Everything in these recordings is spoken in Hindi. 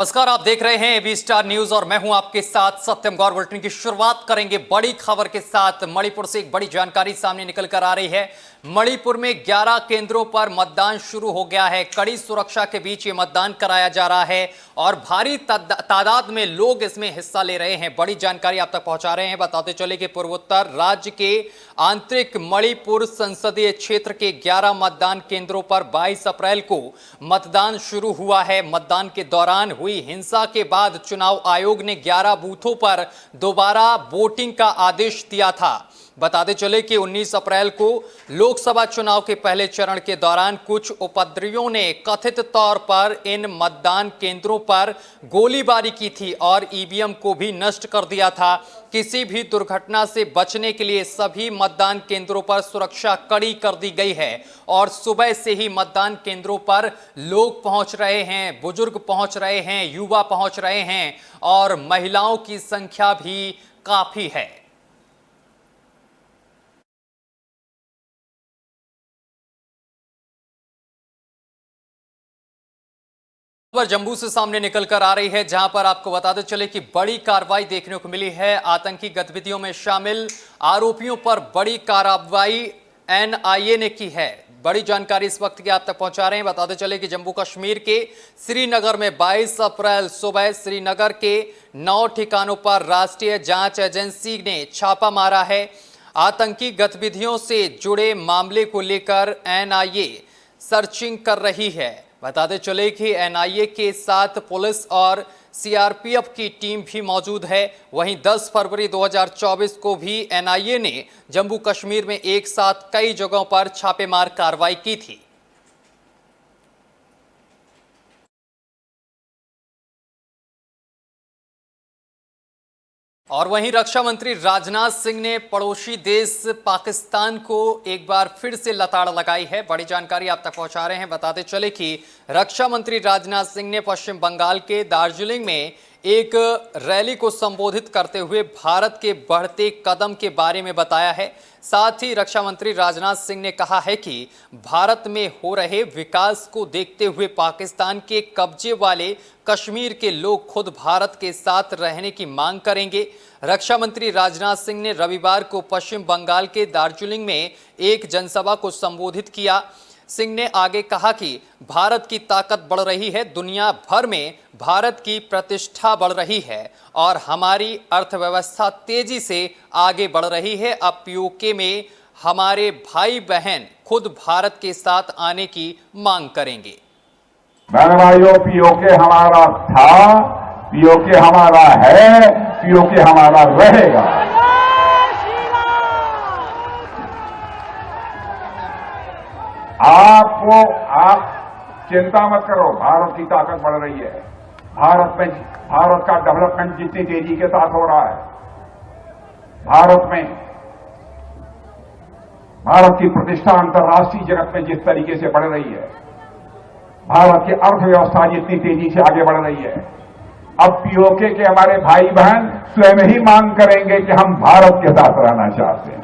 नमस्कार, आप देख रहे हैं एबी स्टार न्यूज और मैं हूं आपके साथ सत्यम गौर। बुलेटिन की शुरुआत करेंगे बड़ी खबर के साथ। मणिपुर से एक बड़ी जानकारी सामने निकल कर आ रही है। मणिपुर में 11 केंद्रों पर मतदान शुरू हो गया है। कड़ी सुरक्षा के बीच ये मतदान कराया जा रहा है और भारी तादाद में लोग इसमें हिस्सा ले रहे हैं। बड़ी जानकारी आप तक पहुंचा रहे हैं। बताते चले कि पूर्वोत्तर राज्य के आंतरिक मणिपुर संसदीय क्षेत्र के 11 मतदान केंद्रों पर 22 अप्रैल को मतदान शुरू हुआ है। मतदान के दौरान हुई हिंसा के बाद चुनाव आयोग ने 11 बूथों पर दोबारा वोटिंग का आदेश दिया था। बताते चले कि 19 अप्रैल को लोकसभा चुनाव के पहले चरण के दौरान कुछ उपद्रवियों ने कथित तौर पर इन मतदान केंद्रों पर गोलीबारी की थी और ईवीएम को भी नष्ट कर दिया था। किसी भी दुर्घटना से बचने के लिए सभी मतदान केंद्रों पर सुरक्षा कड़ी कर दी गई है और सुबह से ही मतदान केंद्रों पर लोग पहुंच रहे हैं, बुजुर्ग पहुंच रहे हैं, युवा पहुंच रहे हैं और महिलाओं की संख्या भी काफी है। खबर जम्मू से सामने निकल कर आ रही है, जहां पर आपको बताते चले कि बड़ी कार्रवाई देखने को मिली है। आतंकी गतिविधियों में शामिल आरोपियों पर बड़ी कार्रवाई एनआईए ने की है। बड़ी जानकारी इस वक्त की आप तक पहुंचा रहे हैं। बताते चले कि जम्मू कश्मीर के श्रीनगर में 22 अप्रैल सुबह श्रीनगर के 9 ठिकानों पर राष्ट्रीय जांच एजेंसी ने छापा मारा है। आतंकी गतिविधियों से जुड़े मामले को लेकर एनआईए सर्चिंग कर रही है। बताते चले कि एनआईए के साथ पुलिस और सीआरपीएफ की टीम भी मौजूद है। वहीं 10 फरवरी 2024 को भी एनआईए ने जम्मू कश्मीर में एक साथ कई जगहों पर छापेमार कार्रवाई की थी। और वहीं रक्षा मंत्री राजनाथ सिंह ने पड़ोसी देश पाकिस्तान को एक बार फिर से लताड़ लगाई है। बड़ी जानकारी आप तक पहुंचा रहे हैं। बताते चले कि रक्षा मंत्री राजनाथ सिंह ने पश्चिम बंगाल के दार्जिलिंग में एक रैली को संबोधित करते हुए भारत के बढ़ते कदम के बारे में बताया है। साथ ही रक्षा मंत्री राजनाथ सिंह ने कहा है कि भारत में हो रहे विकास को देखते हुए पाकिस्तान के कब्जे वाले कश्मीर के लोग खुद भारत के साथ रहने की मांग करेंगे। रक्षा मंत्री राजनाथ सिंह ने रविवार को पश्चिम बंगाल के दार्जिलिंग में एक जनसभा को संबोधित किया। सिंह ने आगे कहा कि भारत की ताकत बढ़ रही है, दुनिया भर में भारत की प्रतिष्ठा बढ़ रही है और हमारी अर्थव्यवस्था तेजी से आगे बढ़ रही है। अब पीओके में हमारे भाई बहन खुद भारत के साथ आने की मांग करेंगे। बहन भाइयों, पीओके हमारा था, पीओके हमारा है, पीओके हमारा रहेगा। आप चिंता मत करो, भारत की ताकत बढ़ रही है। भारत का डेवलपमेंट जितनी तेजी के साथ हो रहा है, भारत की प्रतिष्ठा अंतर्राष्ट्रीय जगत में जिस तरीके से बढ़ रही है, भारत की अर्थव्यवस्था जितनी तेजी से आगे बढ़ रही है, अब पीओके के हमारे भाई बहन स्वयं ही मांग करेंगे कि हम भारत के साथ रहना चाहते हैं।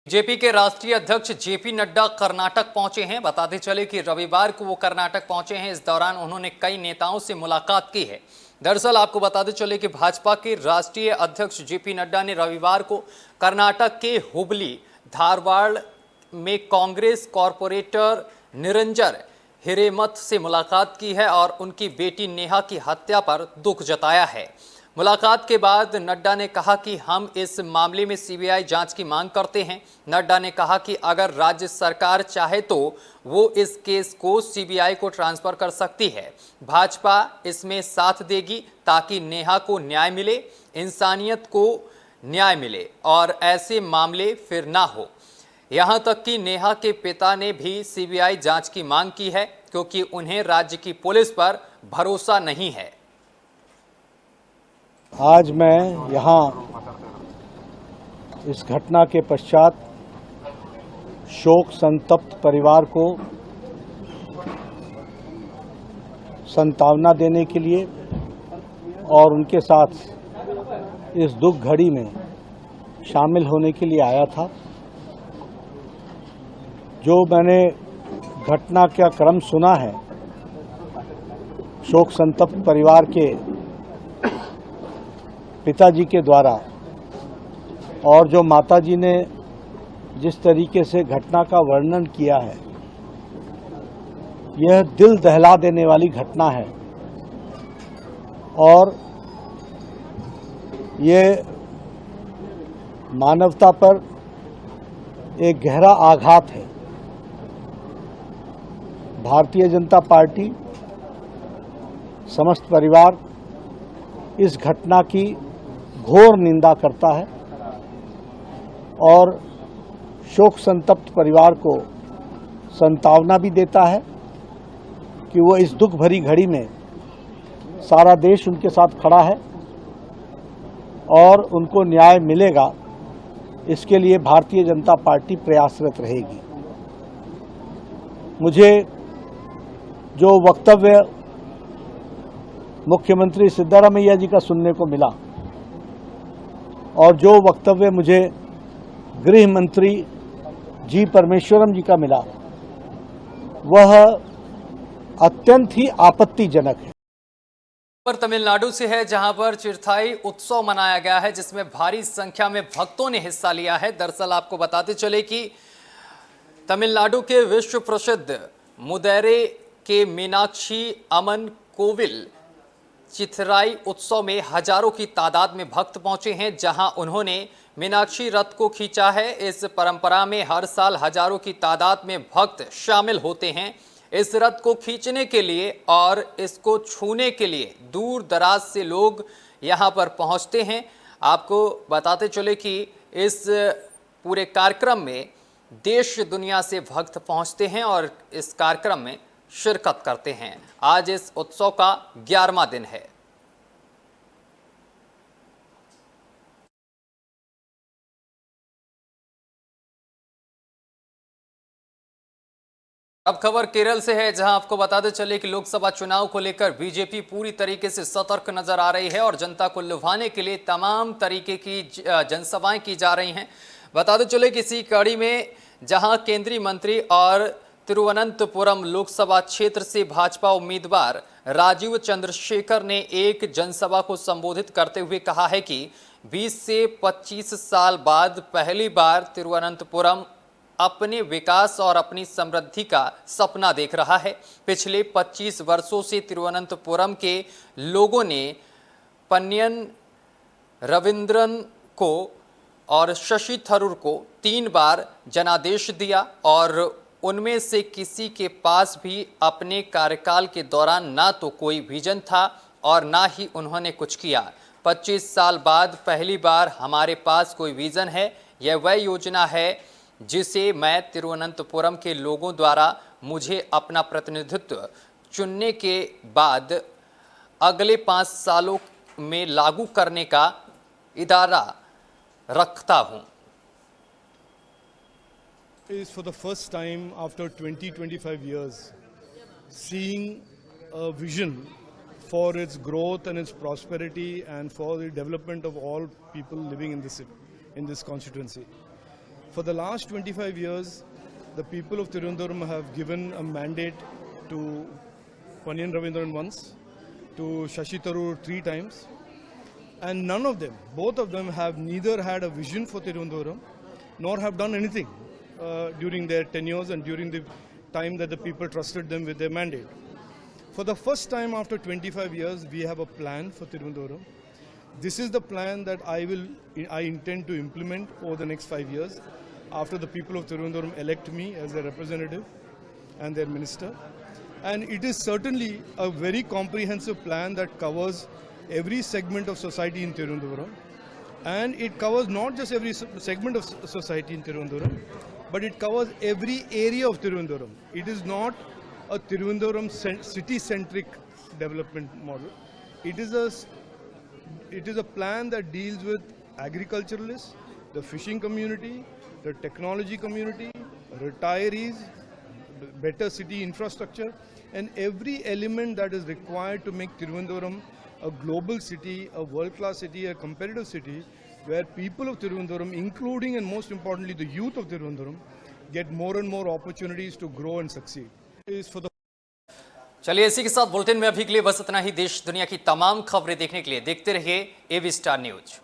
बीजेपी के राष्ट्रीय अध्यक्ष जेपी नड्डा कर्नाटक पहुंचे हैं। बताते चले कि रविवार को वो कर्नाटक पहुंचे हैं। इस दौरान उन्होंने कई नेताओं से मुलाकात की है। दरअसल आपको बताते चले कि भाजपा के राष्ट्रीय अध्यक्ष जेपी नड्डा ने रविवार को कर्नाटक के हुबली धारवाड़ में कांग्रेस कॉरपोरेटर निरंजन हिरेमथ से मुलाकात की है और उनकी बेटी नेहा की हत्या पर दुख जताया है। मुलाकात के बाद नड्डा ने कहा कि हम इस मामले में सीबीआई जांच की मांग करते हैं। नड्डा ने कहा कि अगर राज्य सरकार चाहे तो वो इस केस को सीबीआई को ट्रांसफर कर सकती है। भाजपा इसमें साथ देगी ताकि नेहा को न्याय मिले, इंसानियत को न्याय मिले और ऐसे मामले फिर ना हो। यहां तक कि नेहा के पिता ने भी सीबीआई जांच की मांग की है क्योंकि उन्हें राज्य की पुलिस पर भरोसा नहीं है। आज मैं यहाँ इस घटना के पश्चात शोक संतप्त परिवार को सांत्वना देने के लिए और उनके साथ इस दुख घड़ी में शामिल होने के लिए आया था। जो मैंने घटना का क्रम सुना है शोक संतप्त परिवार के पिताजी के द्वारा और जो माताजी ने जिस तरीके से घटना का वर्णन किया है, यह दिल दहला देने वाली घटना है और ये मानवता पर एक गहरा आघात है। भारतीय जनता पार्टी समस्त परिवार इस घटना की घोर निंदा करता है और शोक संतप्त परिवार को सांत्वना भी देता है कि वो इस दुख भरी घड़ी में सारा देश उनके साथ खड़ा है और उनको न्याय मिलेगा, इसके लिए भारतीय जनता पार्टी प्रयासरत रहेगी। मुझे जो वक्तव्य मुख्यमंत्री सिद्धारमैया जी का सुनने को मिला और जो वक्तव्य मुझे गृह मंत्री जी परमेश्वरम जी का मिला, वह अत्यंत ही आपत्तिजनक है। पर तमिलनाडु से है, जहां पर चिरथाई उत्सव मनाया गया है, जिसमें भारी संख्या में भक्तों ने हिस्सा लिया है। दरअसल आपको बताते चले कि तमिलनाडु के विश्व प्रसिद्ध मुदैरे के मीनाक्षी अमन कोविल चिथराई उत्सव में हजारों की तादाद में भक्त पहुंचे हैं, जहां उन्होंने मीनाक्षी रथ को खींचा है। इस परंपरा में हर साल हजारों की तादाद में भक्त शामिल होते हैं। इस रथ को खींचने के लिए और इसको छूने के लिए दूर दराज से लोग यहां पर पहुंचते हैं। आपको बताते चले कि इस पूरे कार्यक्रम में देश दुनिया से भक्त पहुंचते हैं और इस कार्यक्रम में शिरकत करते हैं। आज इस उत्सव का 11वां दिन है। अब खबर केरल से है, जहां आपको बताते चले कि लोकसभा चुनाव को लेकर बीजेपी पूरी तरीके से सतर्क नजर आ रही है और जनता को लुभाने के लिए तमाम तरीके की जनसभाएं की जा रही हैं। बताते चले कि इसी कड़ी में जहां केंद्रीय मंत्री और तिरुवनंतपुरम लोकसभा क्षेत्र से भाजपा उम्मीदवार राजीव चंद्रशेखर ने एक जनसभा को संबोधित करते हुए कहा है कि 20 से 25 साल बाद पहली बार तिरुवनंतपुरम अपने विकास और अपनी समृद्धि का सपना देख रहा है। पिछले 25 वर्षों से तिरुवनंतपुरम के लोगों ने पन्नियन रविंद्रन को और शशि थरूर को 3 बार जनादेश दिया और उनमें से किसी के पास भी अपने कार्यकाल के दौरान ना तो कोई विजन था और ना ही उन्होंने कुछ किया। 25 साल बाद पहली बार हमारे पास कोई विजन है। यह वह योजना है जिसे मैं तिरुवनंतपुरम के लोगों द्वारा मुझे अपना प्रतिनिधित्व चुनने के बाद अगले 5 सालों में लागू करने का इरादा रखता हूं। Is for the first time after 20-25 years seeing a vision for its growth and its prosperity and for the development of all people living in this constituency. For the last 25 years, the people of Tirunelveli have given a mandate to Paniyan Ravindran once, to Shashi Tharoor 3 times, and none of them, both of them, have neither had a vision for Tirunelveli nor have done anything during their tenures and during the time that the people trusted them with their mandate. For the first time after 25 years, we have a plan for Tirunelveli. This is the plan that I intend to implement over the next 5 years after the people of Tirunelveli elect me as their representative and their minister. And it is certainly a very comprehensive plan that covers every segment of society in Tirunelveli. And it covers not just every segment of society in Tirunelveli, but it covers every area of Tirunelveli. It is not a Tirunelveli city-centric development model. It is a plan that deals with agriculturalists, the fishing community, the technology community, retirees, better city infrastructure, and every element that is required to make Tirunelveli a global city, a world-class city, a competitive city, where people of Tirunelveli, including and most importantly the youth of Tirunelveli, get more and more opportunities to grow and succeed. Is for the चलिए इसी के साथ बुलेटिन में अभी के लिए बस इतना ही। देश दुनिया की तमाम खबरें देखने के लिए देखते रहिए एवी स्टार न्यूज।